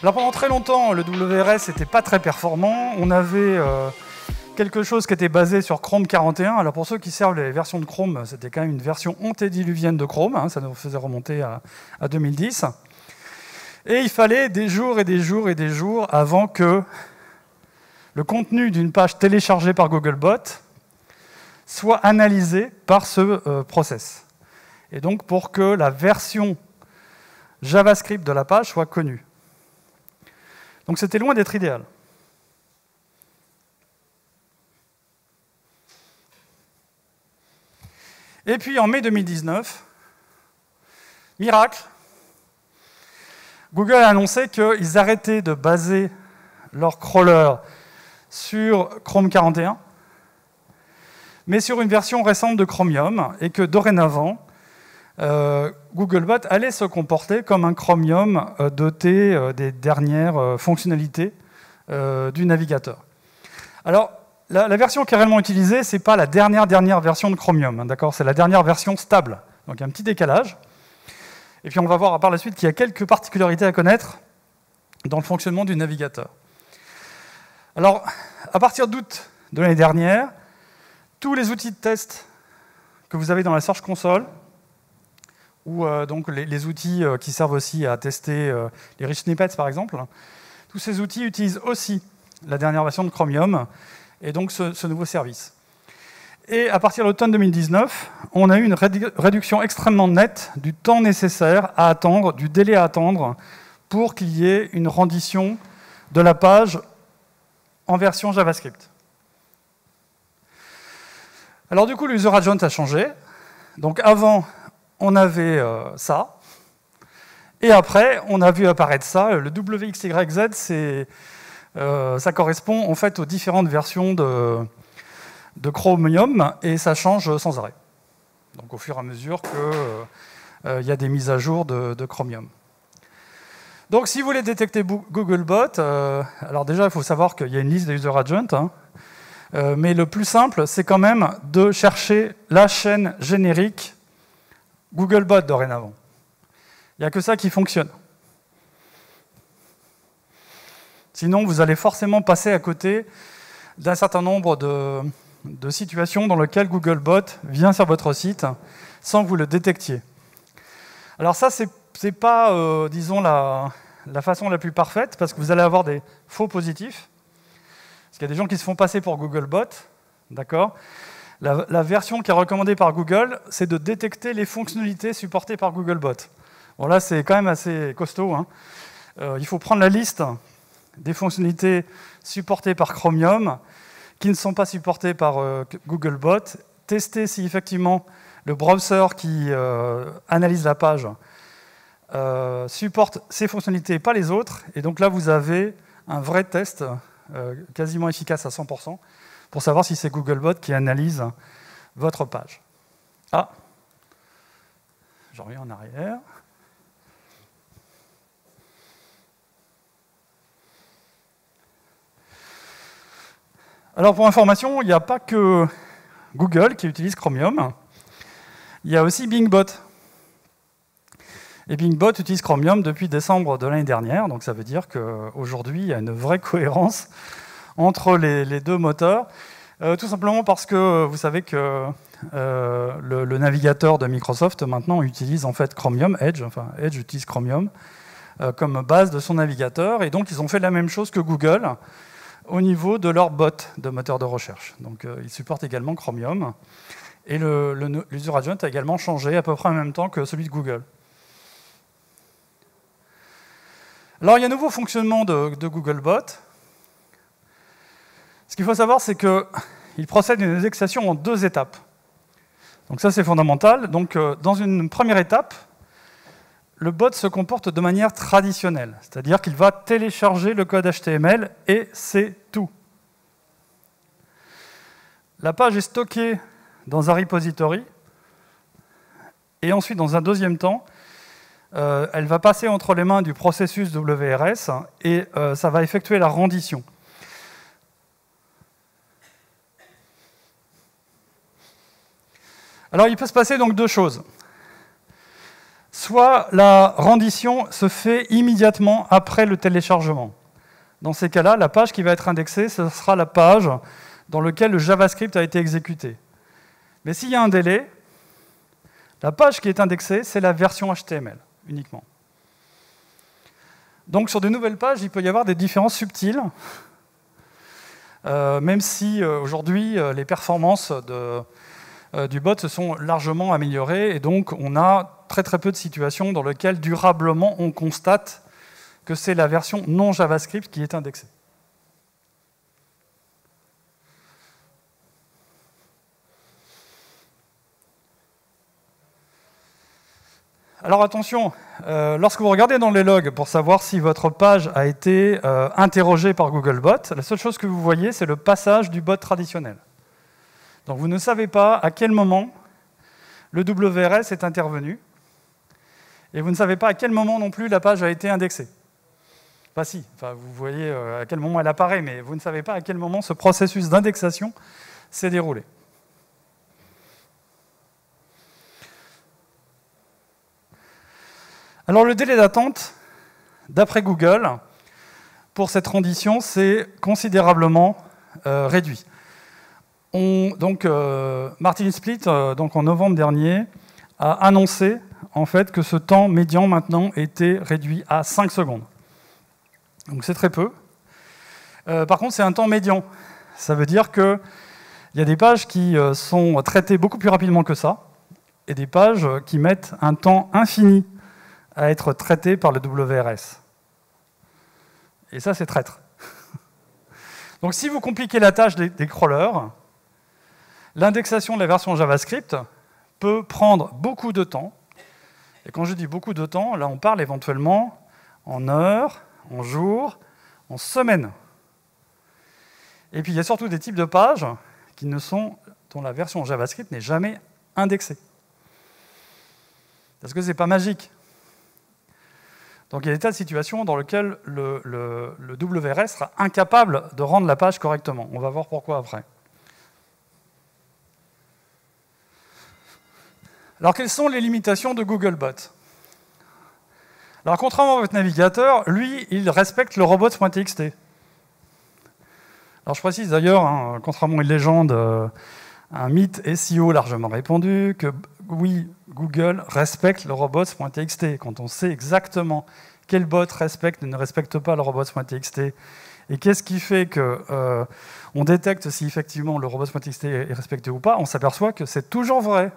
Alors pendant très longtemps, le WRS n'était pas très performant. On avait quelque chose qui était basé sur Chrome 41. Alors pour ceux qui servent les versions de Chrome, c'était quand même une version antédiluvienne de Chrome, hein, ça nous faisait remonter à 2010. Et il fallait des jours et des jours et des jours avant que le contenu d'une page téléchargée par Googlebot soit analysé par ce process. Et donc pour que la version JavaScript de la page soit connue. Donc c'était loin d'être idéal. Et puis en mai 2019, miracle, Google a annoncé qu'ils arrêtaient de baser leur crawler sur Chrome 41, mais sur une version récente de Chromium, et que dorénavant, Googlebot allait se comporter comme un Chromium doté des dernières fonctionnalités du navigateur. Alors, la version qui est réellement utilisée, ce n'est pas la dernière version de Chromium, hein, d'accord, c'est la dernière version stable. Donc il y a un petit décalage. Et puis on va voir par la suite qu'il y a quelques particularités à connaître dans le fonctionnement du navigateur. Alors, à partir d'août de l'année dernière, tous les outils de test que vous avez dans la Search Console, ou donc les outils qui servent aussi à tester les rich snippets par exemple, tous ces outils utilisent aussi la dernière version de Chromium, et donc ce nouveau service. Et à partir de l'automne 2019, on a eu une réduction extrêmement nette du temps nécessaire à attendre, du délai à attendre, pour qu'il y ait une rendition de la page en version JavaScript. Alors du coup, l'user agent a changé. Donc avant, on avait ça. Et après, on a vu apparaître ça. Le WXYZ, ça correspond en fait aux différentes versions de Chromium, et ça change sans arrêt. Donc au fur et à mesure qu'il y a des mises à jour de Chromium. Donc si vous voulez détecter Googlebot, alors déjà il faut savoir qu'il y a une liste des user agents, hein, mais le plus simple, c'est quand même de chercher la chaîne générique Googlebot dorénavant. Il n'y a que ça qui fonctionne. Sinon, vous allez forcément passer à côté d'un certain nombre de situations dans lesquelles Googlebot vient sur votre site sans que vous le détectiez. Alors ça, c'est pas, disons, la façon la plus parfaite, parce que vous allez avoir des faux positifs. Parce qu'il y a des gens qui se font passer pour Googlebot, d'accord ? La version qui est recommandée par Google, c'est de détecter les fonctionnalités supportées par Googlebot. Bon, là, c'est quand même assez costaud, hein. Il faut prendre la liste des fonctionnalités supportées par Chromium, qui ne sont pas supportées par Googlebot, tester si effectivement le browser qui analyse la page supporte ces fonctionnalités et pas les autres, et donc là vous avez un vrai test quasiment efficace à 100% pour savoir si c'est Googlebot qui analyse votre page. Ah, je reviens en arrière. Alors pour information, il n'y a pas que Google qui utilise Chromium, il y a aussi Bingbot. Et Bingbot utilise Chromium depuis décembre de l'année dernière, donc ça veut dire qu'aujourd'hui, il y a une vraie cohérence entre les deux moteurs, tout simplement parce que vous savez que le navigateur de Microsoft maintenant utilise en fait Chromium, Edge, enfin Edge utilise Chromium comme base de son navigateur, et donc ils ont fait la même chose que Google au niveau de leur bot de moteur de recherche. Donc ils supportent également Chromium, et l'user agent a également changé à peu près en même temps que celui de Google. Alors, il y a un nouveau fonctionnement de Googlebot. Ce qu'il faut savoir, c'est qu'il procède à une indexation en 2 étapes. Donc ça, c'est fondamental. Donc, dans une première étape, le bot se comporte de manière traditionnelle, c'est-à-dire qu'il va télécharger le code HTML et c'est tout. La page est stockée dans un repository, et ensuite, dans un deuxième temps, elle va passer entre les mains du processus WRS et ça va effectuer la rendition. Alors il peut se passer donc 2 choses. soit la rendition se fait immédiatement après le téléchargement. Dans ces cas-là, la page qui va être indexée, ce sera la page dans laquelle le JavaScript a été exécuté. Mais s'il y a un délai, la page qui est indexée, c'est la version HTML uniquement. Donc sur de nouvelles pages, il peut y avoir des différences subtiles, même si aujourd'hui les performances du bot se sont largement améliorées, et donc on a très peu de situations dans lesquelles durablement on constate que c'est la version non JavaScript qui est indexée. Alors attention, lorsque vous regardez dans les logs pour savoir si votre page a été interrogée par Googlebot, la seule chose que vous voyez, c'est le passage du bot traditionnel. Donc vous ne savez pas à quel moment le WRS est intervenu, et vous ne savez pas à quel moment non plus la page a été indexée. Enfin si, vous voyez à quel moment elle apparaît, mais vous ne savez pas à quel moment ce processus d'indexation s'est déroulé. Alors le délai d'attente, d'après Google, pour cette rendition, c'est considérablement réduit. Martin Splitt, en novembre dernier, a annoncé en fait, que ce temps médian maintenant était réduit à 5 secondes. Donc c'est très peu. Par contre, c'est un temps médian. Ça veut dire qu'il y a des pages qui sont traitées beaucoup plus rapidement que ça, et des pages qui mettent un temps infini à être traitées par le WRS. Et ça, c'est traître. Donc si vous compliquez la tâche des crawlers, l'indexation de la version JavaScript peut prendre beaucoup de temps. Et quand je dis beaucoup de temps, là on parle éventuellement en heures, en jours, en semaines. Et puis il y a surtout des types de pages dont la version JavaScript n'est jamais indexée. Parce que ce n'est pas magique. Donc il y a des tas de situations dans lesquelles le WRS sera incapable de rendre la page correctement. On va voir pourquoi après. Alors quelles sont les limitations de Googlebot? Alors contrairement à votre navigateur, lui, il respecte le robots.txt. Alors je précise d'ailleurs, contrairement à une légende, un mythe SEO largement répandu, que oui, Google respecte le robots.txt. Quand on sait exactement quel bot respecte ou ne respecte pas le robots.txt, et qu'est-ce qui fait qu'on détecte si effectivement le robots.txt est respecté ou pas, on s'aperçoit que c'est toujours vrai.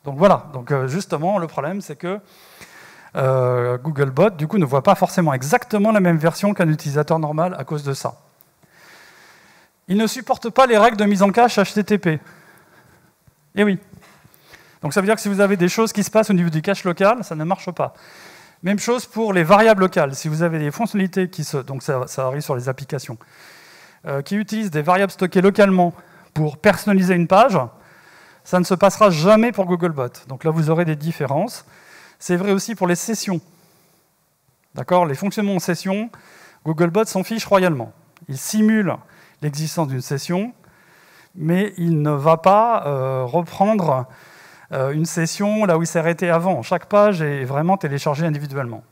Donc voilà, justement, le problème, c'est que Googlebot, du coup, ne voit pas forcément exactement la même version qu'un utilisateur normal à cause de ça. Il ne supporte pas les règles de mise en cache HTTP. Eh oui. Donc ça veut dire que si vous avez des choses qui se passent au niveau du cache local, ça ne marche pas. Même chose pour les variables locales. Si vous avez des fonctionnalités donc ça arrive sur les applications, qui utilisent des variables stockées localement pour personnaliser une page, ça ne se passera jamais pour Googlebot. Donc là, vous aurez des différences. C'est vrai aussi pour les sessions. D'accord ? Les fonctionnements en session, Googlebot s'en fiche royalement. Il simule l'existence d'une session, mais il ne va pas reprendre une session là où il s'est arrêté avant. Chaque page est vraiment téléchargée individuellement.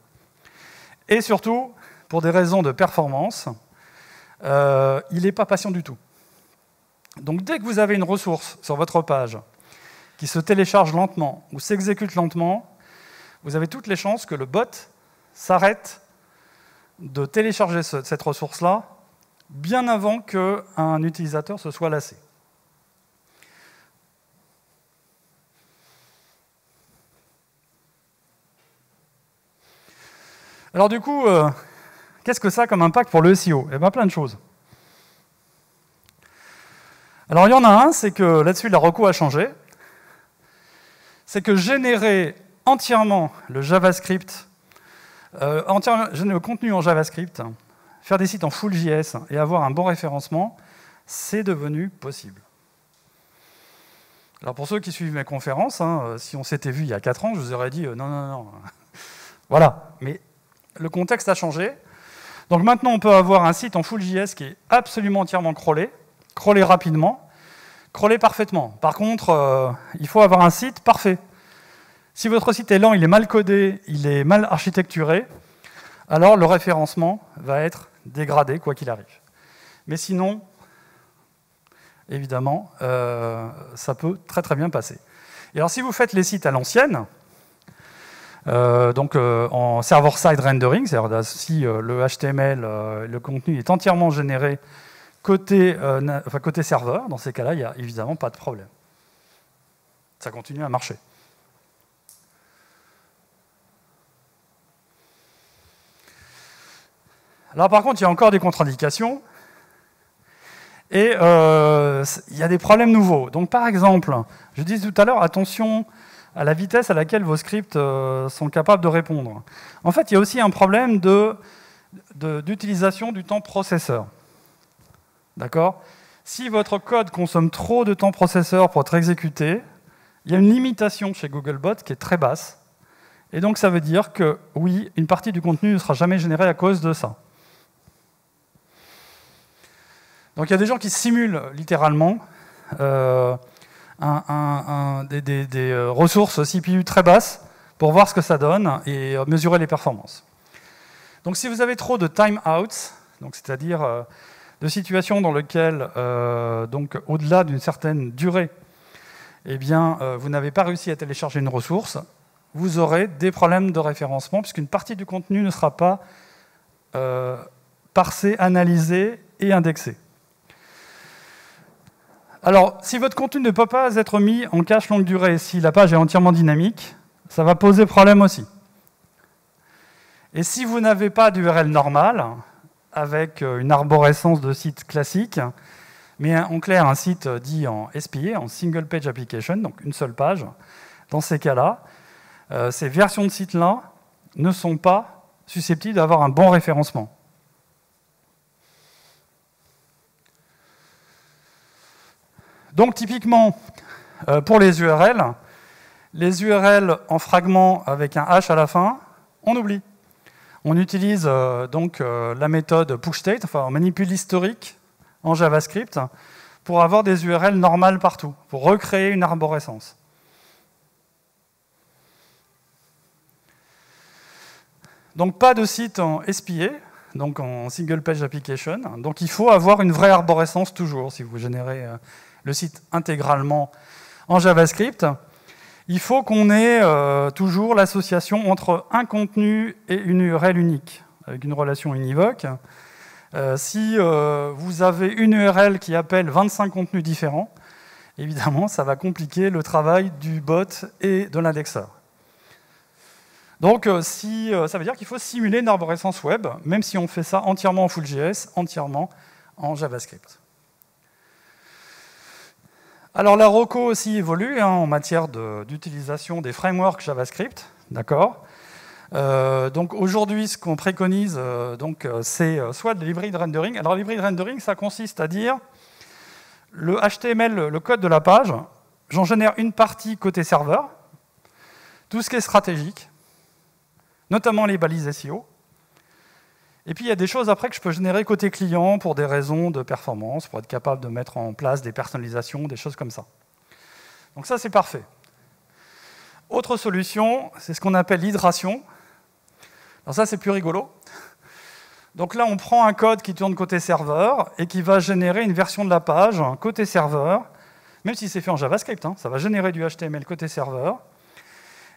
Et surtout, pour des raisons de performance, il n'est pas patient du tout. Donc dès que vous avez une ressource sur votre page qui se télécharge lentement ou s'exécute lentement, vous avez toutes les chances que le bot s'arrête de télécharger cette ressource-là bien avant qu'un utilisateur se soit lassé. Alors du coup, qu'est-ce que ça a comme impact pour le SEO? Eh bien, plein de choses. Alors il y en a un, c'est que là-dessus la reco a changé. C'est que générer entièrement le JavaScript, générer le contenu en JavaScript, faire des sites en full JS et avoir un bon référencement, c'est devenu possible. Alors pour ceux qui suivent mes conférences, si on s'était vu il y a 4 ans, je vous aurais dit non. Voilà, mais le contexte a changé. Donc maintenant on peut avoir un site en full JS qui est absolument entièrement crawlé rapidement, crawlé parfaitement. Par contre, il faut avoir un site parfait. Si votre site est lent, il est mal codé, il est mal architecturé, alors le référencement va être dégradé, quoi qu'il arrive. Mais sinon, évidemment, ça peut très très bien passer. Et alors si vous faites les sites à l'ancienne, en server-side rendering, c'est-à-dire si le HTML, le contenu est entièrement généré côté serveur, dans ces cas-là, il n'y a évidemment pas de problème. Ça continue à marcher. Alors par contre, il y a encore des contre-indications et il y a des problèmes nouveaux. Donc par exemple, je disais tout à l'heure, attention à la vitesse à laquelle vos scripts sont capables de répondre. En fait, il y a aussi un problème d'utilisation du temps processeur. D'accord ? Si votre code consomme trop de temps processeur pour être exécuté, il y a une limitation chez Googlebot qui est très basse. Et donc ça veut dire que, oui, une partie du contenu ne sera jamais générée à cause de ça. Donc il y a des gens qui simulent littéralement des ressources CPU très basses pour voir ce que ça donne et mesurer les performances. Donc si vous avez trop de timeouts, c'est-à-dire de situations dans lesquelles, au-delà d'une certaine durée, eh bien, vous n'avez pas réussi à télécharger une ressource, vous aurez des problèmes de référencement puisqu'une partie du contenu ne sera pas parsée, analysée et indexée. Alors, si votre contenu ne peut pas être mis en cache longue durée, si la page est entièrement dynamique, ça va poser problème aussi. Et si vous n'avez pas d'URL normale, avec une arborescence de site classique, mais en clair un site dit en SPA, en Single Page Application, donc une seule page, dans ces cas-là, ces versions de sites-là ne sont pas susceptibles d'avoir un bon référencement. Donc typiquement, pour les URL en fragments avec un H à la fin, on oublie. On utilise la méthode pushState, enfin on manipule l'historique en JavaScript pour avoir des URL normales partout, pour recréer une arborescence. Donc pas de site en SPA, donc en Single Page Application. Donc il faut avoir une vraie arborescence toujours si vous générez le site intégralement en JavaScript. Il faut qu'on ait toujours l'association entre un contenu et une URL unique, avec une relation univoque. Si vous avez une URL qui appelle 25 contenus différents, évidemment, ça va compliquer le travail du bot et de l'indexeur. Donc, ça veut dire qu'il faut simuler une arborescence web, même si on fait ça entièrement en Full.js, entièrement en JavaScript. Alors la ROCO aussi évolue en matière d'utilisation des frameworks JavaScript, d'accord. Donc aujourd'hui, ce qu'on préconise, c'est soit de l'hybrid rendering. Alors l'hybrid rendering, ça consiste à dire le HTML, le code de la page, j'en génère une partie côté serveur, tout ce qui est stratégique, notamment les balises SEO. Et puis il y a des choses après que je peux générer côté client pour des raisons de performance, pour être capable de mettre en place des personnalisations, des choses comme ça. Donc ça, c'est parfait. Autre solution, c'est ce qu'on appelle l'hydration. Alors ça, c'est plus rigolo. Donc là, on prend un code qui tourne côté serveur et qui va générer une version de la page côté serveur, même si c'est fait en JavaScript, ça va générer du HTML côté serveur.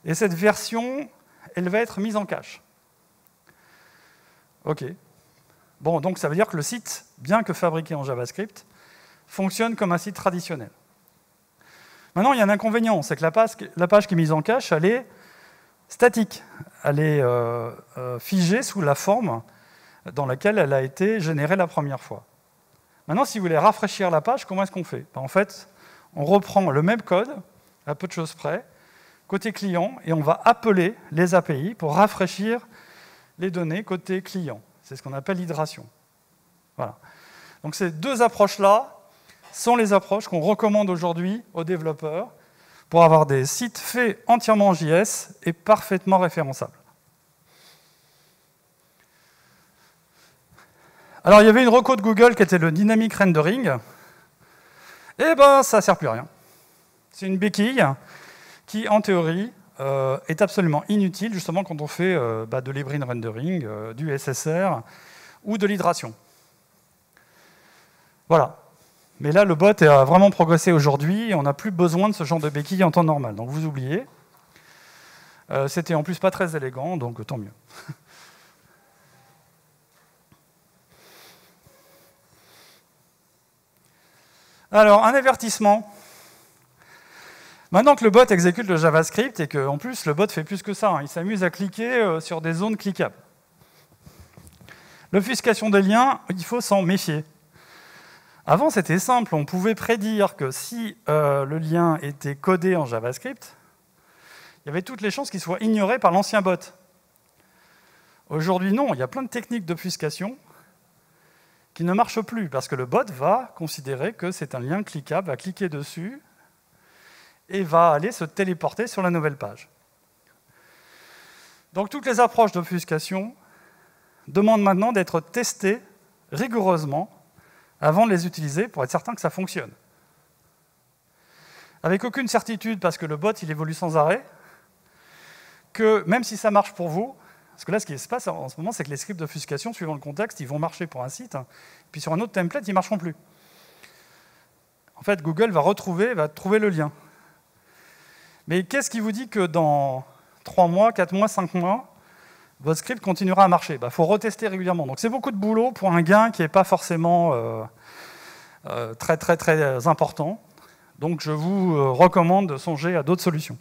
Et cette version, elle va être mise en cache. OK. Bon, donc ça veut dire que le site, bien que fabriqué en JavaScript, fonctionne comme un site traditionnel. Maintenant, il y a un inconvénient, c'est que la page qui est mise en cache, elle est statique. Elle est figée sous la forme dans laquelle elle a été générée la première fois. Maintenant, si vous voulez rafraîchir la page, comment est-ce qu'on fait ? En fait, on reprend le même code, à peu de choses près, côté client, et on va appeler les API pour rafraîchir les données côté client. C'est ce qu'on appelle l'hydration. Voilà. Donc ces deux approches-là sont les approches qu'on recommande aujourd'hui aux développeurs pour avoir des sites faits entièrement en JS et parfaitement référençables. Alors il y avait une reco de Google qui était le dynamic rendering. Eh ben ça ne sert plus à rien. C'est une béquille qui, en théorie, est absolument inutile, justement, quand on fait de l'hybride rendering, du SSR ou de l'hydration. Voilà. Mais là, le bot a vraiment progressé aujourd'hui, et on n'a plus besoin de ce genre de béquille en temps normal. Donc vous oubliez. C'était en plus pas très élégant, donc tant mieux. Alors, un avertissement. Maintenant que le bot exécute le JavaScript, et qu'en plus, le bot fait plus que ça, hein, il s'amuse à cliquer sur des zones cliquables. L'obfuscation des liens, il faut s'en méfier. Avant, c'était simple, on pouvait prédire que si le lien était codé en JavaScript, il y avait toutes les chances qu'il soit ignoré par l'ancien bot. Aujourd'hui, non, il y a plein de techniques d'obfuscation qui ne marchent plus, parce que le bot va considérer que c'est un lien cliquable, va cliquer dessus, et va aller se téléporter sur la nouvelle page. Donc toutes les approches d'obfuscation demandent maintenant d'être testées rigoureusement avant de les utiliser pour être certain que ça fonctionne. Avec aucune certitude, parce que le bot il évolue sans arrêt, que même si ça marche pour vous, parce que là, ce qui se passe en ce moment, c'est que les scripts d'obfuscation, suivant le contexte, ils vont marcher pour un site, puis sur un autre template, ils ne marcheront plus. En fait, Google va trouver le lien. Mais qu'est-ce qui vous dit que dans 3 mois, 4 mois, 5 mois, votre script continuera à marcher? Il faut retester régulièrement. Donc c'est beaucoup de boulot pour un gain qui n'est pas forcément très important. Donc je vous recommande de songer à d'autres solutions.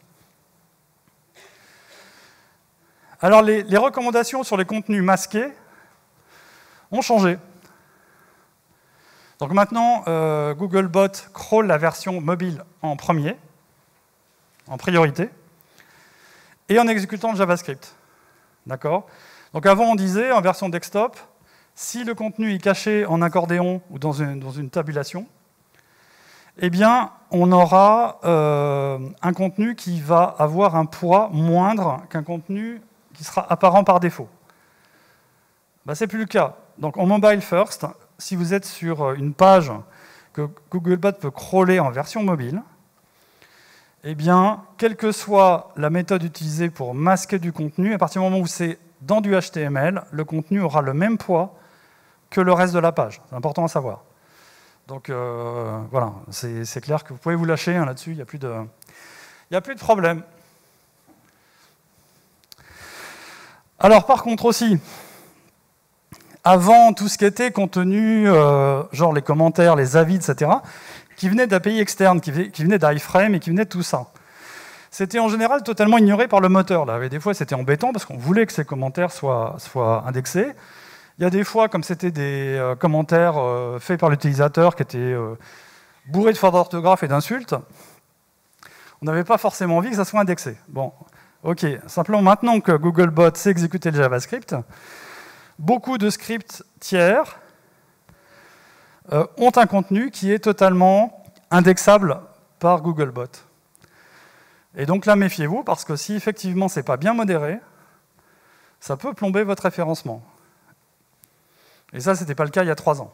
Alors les recommandations sur les contenus masqués ont changé. Donc maintenant, Googlebot crawl la version mobile en premier, en priorité, et en exécutant le JavaScript. D'accord? Donc avant, on disait, en version desktop, si le contenu est caché en accordéon ou dans une tabulation, eh bien, on aura un contenu qui va avoir un poids moindre qu'un contenu qui sera apparent par défaut. Ce n'est plus le cas. Donc en mobile first, si vous êtes sur une page que Googlebot peut crawler en version mobile, eh bien, quelle que soit la méthode utilisée pour masquer du contenu, à partir du moment où c'est dans du HTML, le contenu aura le même poids que le reste de la page. C'est important à savoir. Donc voilà, c'est clair que vous pouvez vous lâcher hein, là-dessus, il n'y a plus de problème. Alors par contre aussi, avant tout ce qui était contenu, genre les commentaires, les avis, etc., qui venaient d'API externes, qui venaient d'iFrame et qui venaient de tout ça. C'était en général totalement ignoré par le moteur. Là. Et des fois, c'était embêtant parce qu'on voulait que ces commentaires soient indexés. Il y a des fois, comme c'était des commentaires faits par l'utilisateur qui étaient bourrés de fautes d'orthographe et d'insultes, on n'avait pas forcément envie que ça soit indexé. Bon, ok. Simplement, maintenant que Googlebot sait exécuter le JavaScript, beaucoup de scripts tiers ont un contenu qui est totalement indexable par Googlebot. Et donc là, méfiez-vous, parce que si effectivement ce n'est pas bien modéré, ça peut plomber votre référencement. Et ça, ce n'était pas le cas il y a 3 ans.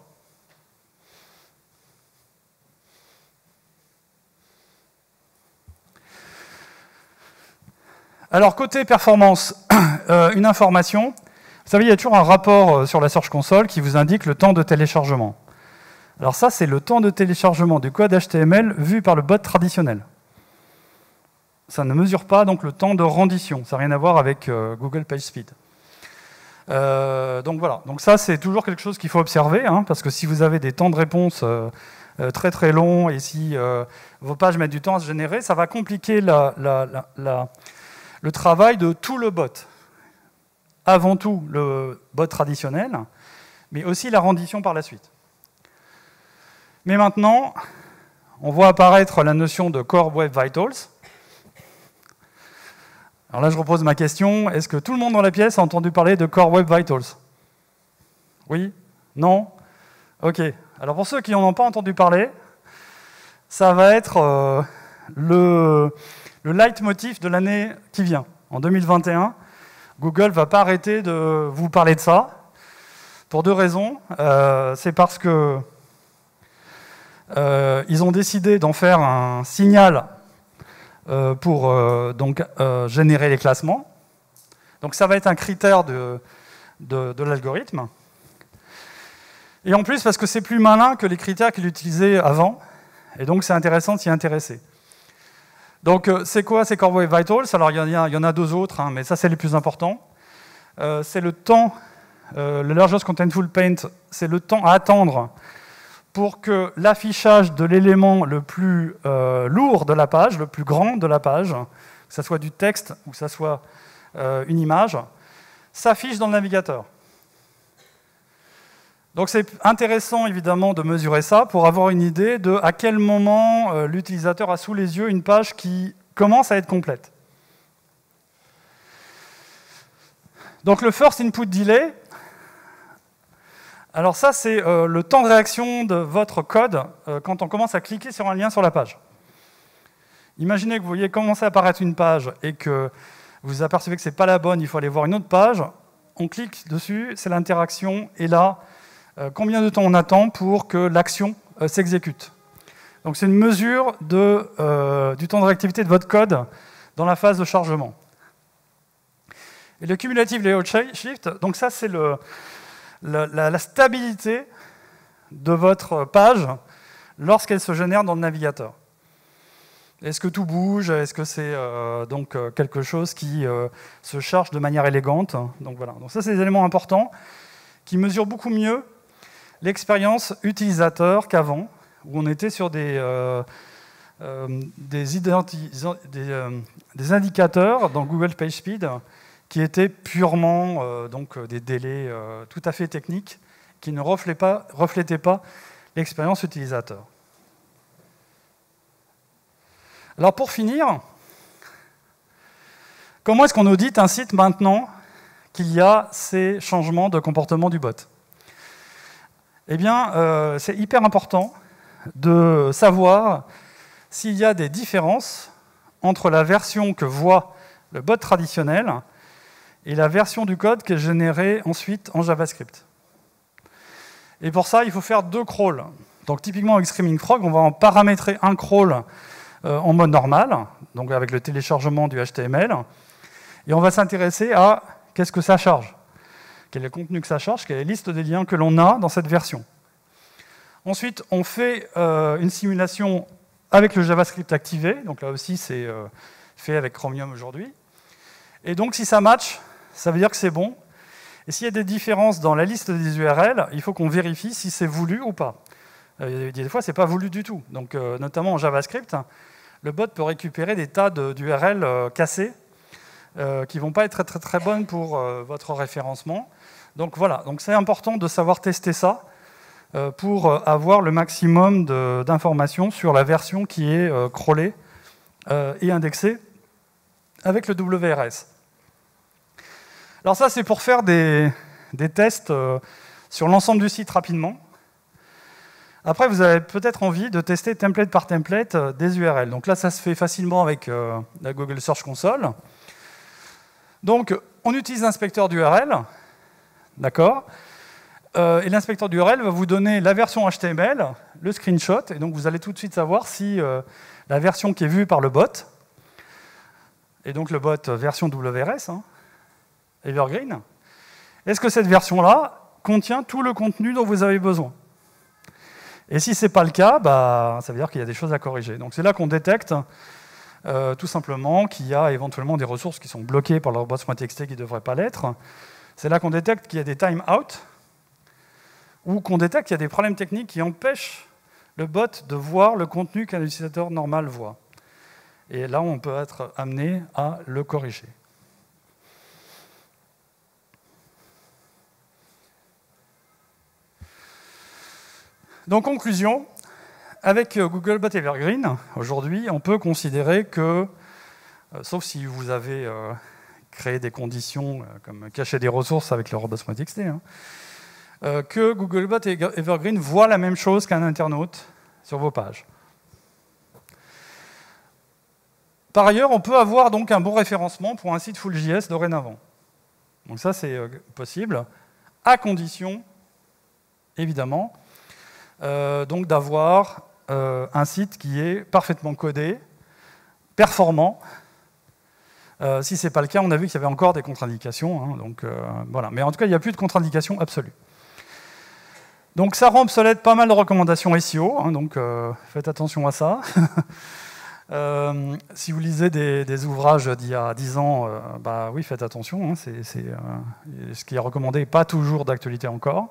Alors, côté performance, une information. Vous savez, il y a toujours un rapport sur la Search Console qui vous indique le temps de téléchargement. Alors ça, c'est le temps de téléchargement du code HTML vu par le bot traditionnel. Ça ne mesure pas donc le temps de rendition. Ça n'a rien à voir avec Google PageSpeed. Donc voilà. Donc ça, c'est toujours quelque chose qu'il faut observer, hein, parce que si vous avez des temps de réponse très longs et si vos pages mettent du temps à se générer, ça va compliquer le travail de tout le bot. Avant tout, le bot traditionnel, mais aussi la rendition par la suite. Mais maintenant, on voit apparaître la notion de Core Web Vitals. Alors là, je repose ma question. Est-ce que tout le monde dans la pièce a entendu parler de Core Web Vitals? Oui? Non? Ok. Alors pour ceux qui n'en ont pas entendu parler, ça va être le leitmotiv de l'année qui vient. En 2021, Google ne va pas arrêter de vous parler de ça, pour 2 raisons. C'est parce que ils ont décidé d'en faire un signal pour générer les classements. Donc ça va être un critère de l'algorithme. Et en plus, parce que c'est plus malin que les critères qu'il utilisait avant, et donc c'est intéressant de s'y intéresser. Donc c'est quoi ces Core Web Vitals? Alors il y en a deux autres, hein, mais ça c'est les plus importants. C'est le temps, le Largest Contentful Paint, c'est le temps à attendre pour que l'affichage de l'élément le plus lourd de la page, le plus grand de la page, que ce soit du texte ou que ce soit une image, s'affiche dans le navigateur. Donc c'est intéressant évidemment de mesurer ça pour avoir une idée de à quel moment l'utilisateur a sous les yeux une page qui commence à être complète. Donc le First Input Delay, alors ça c'est le temps de réaction de votre code quand on commence à cliquer sur un lien sur la page. Imaginez que vous voyez commencer à apparaître une page et que vous apercevez que ce n'est pas la bonne, il faut aller voir une autre page, on clique dessus, c'est l'interaction, et là, combien de temps on attend pour que l'action s'exécute. Donc c'est une mesure du temps de réactivité de votre code dans la phase de chargement. Et le Cumulative Layout Shift, donc ça c'est la stabilité de votre page lorsqu'elle se génère dans le navigateur. Est-ce que tout bouge? Est-ce que c'est quelque chose qui se charge de manière élégante? Donc voilà. Donc ça c'est des éléments importants qui mesurent beaucoup mieux l'expérience utilisateur qu'avant, où on était sur des indicateurs dans Google PageSpeed qui étaient purement des délais tout à fait techniques qui ne reflétaient pas l'expérience utilisateur. Alors pour finir, comment est-ce qu'on audite un site maintenant qu'il y a ces changements de comportement du bot? Eh bien, c'est hyper important de savoir s'il y a des différences entre la version que voit le bot traditionnel et la version du code qui est générée ensuite en JavaScript. Et pour ça, il faut faire deux crawls. Donc typiquement avec Screaming Frog, on va en paramétrer un crawl en mode normal, donc avec le téléchargement du HTML, et on va s'intéresser à qu'est-ce que ça charge. Quel est le contenu que ça charge, quelle est la liste des liens que l'on a dans cette version. Ensuite, on fait une simulation avec le JavaScript activé, donc là aussi c'est fait avec Chromium aujourd'hui. Et donc si ça match, ça veut dire que c'est bon. Et s'il y a des différences dans la liste des URL, il faut qu'on vérifie si c'est voulu ou pas. Des fois, c'est pas voulu du tout. Donc notamment en JavaScript, le bot peut récupérer des tas d'URL cassés qui vont pas être très bonnes pour votre référencement. Donc voilà, donc c'est important de savoir tester ça pour avoir le maximum d'informations sur la version qui est crawlée et indexée avec le WRS. Alors ça, c'est pour faire des tests sur l'ensemble du site rapidement. Après, vous avez peut-être envie de tester template par template des URL. Donc là, ça se fait facilement avec la Google Search Console. Donc, on utilise l'inspecteur d'URL, d'accord, et l'inspecteur d'URL va vous donner la version HTML, le screenshot, et donc vous allez tout de suite savoir si la version qui est vue par le bot, et donc le bot version WRS, Evergreen, est-ce que cette version-là contient tout le contenu dont vous avez besoin? Et si ce n'est pas le cas, ça veut dire qu'il y a des choses à corriger. Donc c'est là qu'on détecte tout simplement qu'il y a éventuellement des ressources qui sont bloquées par leur bots.txt qui ne devraient pas l'être. C'est là qu'on détecte qu'il y a des time-out, ou qu'on détecte qu'il y a des problèmes techniques qui empêchent le bot de voir le contenu qu'un utilisateur normal voit. Et là, on peut être amené à le corriger. Donc, conclusion, avec Googlebot Evergreen, aujourd'hui, on peut considérer que, sauf si vous avez créé des conditions comme cacher des ressources avec le robots.txt, que Googlebot Evergreen voit la même chose qu'un internaute sur vos pages. Par ailleurs, on peut avoir donc un bon référencement pour un site Full.js dorénavant. Donc ça, c'est possible, à condition, évidemment, donc d'avoir un site qui est parfaitement codé, performant. Si ce n'est pas le cas, on a vu qu'il y avait encore des contre-indications. Hein, donc, voilà. Mais en tout cas, il n'y a plus de contre-indication absolue. Donc ça rend obsolète pas mal de recommandations SEO, hein, donc faites attention à ça. Si vous lisez des ouvrages d'il y a 10 ans, bah oui, faites attention. Hein, ce qui est recommandé n'est pas toujours d'actualité encore.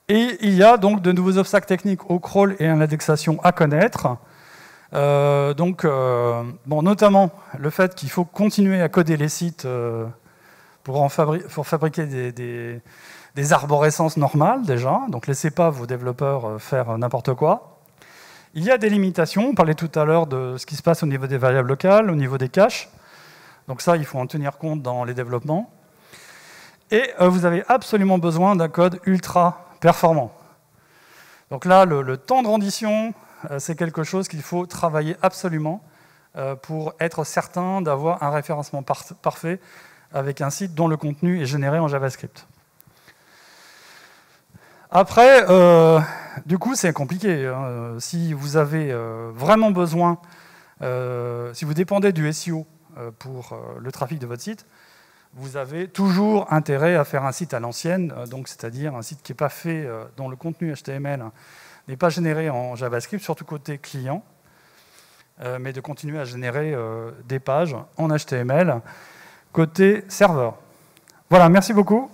Et il y a donc de nouveaux obstacles techniques au crawl et à l'indexation à connaître. Bon, notamment le fait qu'il faut continuer à coder les sites pour fabriquer des arborescences normales déjà, donc laissez pas vos développeurs faire n'importe quoi. Il y a des limitations, on parlait tout à l'heure de ce qui se passe au niveau des variables locales, au niveau des caches, donc ça il faut en tenir compte dans les développements. Et vous avez absolument besoin d'un code ultra performant. Donc là, le temps de rendition, c'est quelque chose qu'il faut travailler absolument pour être certain d'avoir un référencement parfait avec un site dont le contenu est généré en JavaScript. Après, du coup, c'est compliqué. Hein. Si vous avez vraiment besoin, si vous dépendez du SEO pour le trafic de votre site, vous avez toujours intérêt à faire un site à l'ancienne, donc c'est-à-dire un site qui n'est pas fait, dont le contenu HTML n'est pas généré en JavaScript, surtout côté client, mais de continuer à générer des pages en HTML côté serveur. Voilà, merci beaucoup.